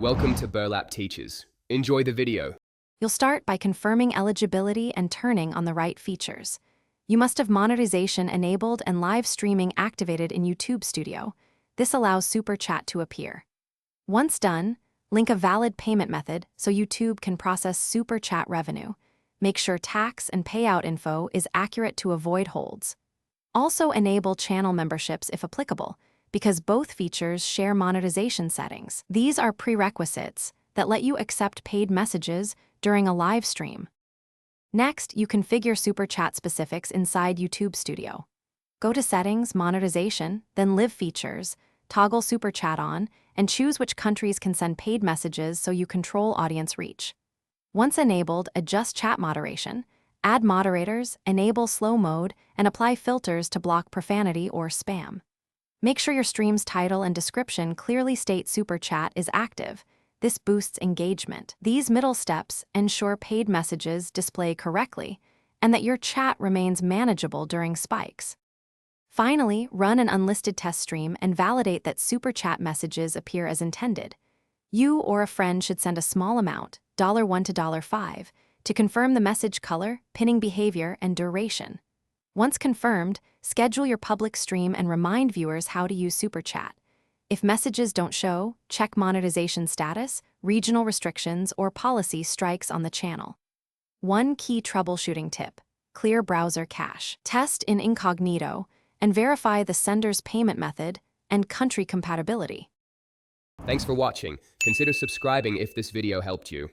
Welcome to Burlap Teachers. Enjoy the video. You'll start by confirming eligibility and turning on the right features. You must have monetization enabled and live streaming activated in YouTube Studio. This allows Super Chat to appear. Once done, link a valid payment method so YouTube can process Super Chat revenue. Make sure tax and payout info is accurate to avoid holds. Also enable channel memberships if applicable, because both features share monetization settings. These are prerequisites that let you accept paid messages during a live stream. Next, you configure Super Chat specifics inside YouTube Studio. Go to Settings, Monetization, then Live Features, toggle Super Chat on, and choose which countries can send paid messages so you control audience reach. Once enabled, adjust chat moderation, add moderators, enable slow mode, and apply filters to block profanity or spam. Make sure your stream's title and description clearly state Super Chat is active. This boosts engagement. These middle steps ensure paid messages display correctly and that your chat remains manageable during spikes. Finally, run an unlisted test stream and validate that Super Chat messages appear as intended. You or a friend should send a small amount, $1 to $5, to confirm the message color, pinning behavior, and duration. Once confirmed, schedule your public stream and remind viewers how to use Super Chat. If messages don't show, check monetization status, regional restrictions, or policy strikes on the channel. One key troubleshooting tip: clear browser cache. Test in incognito and verify the sender's payment method and country compatibility. Thanks for watching. Consider subscribing if this video helped you.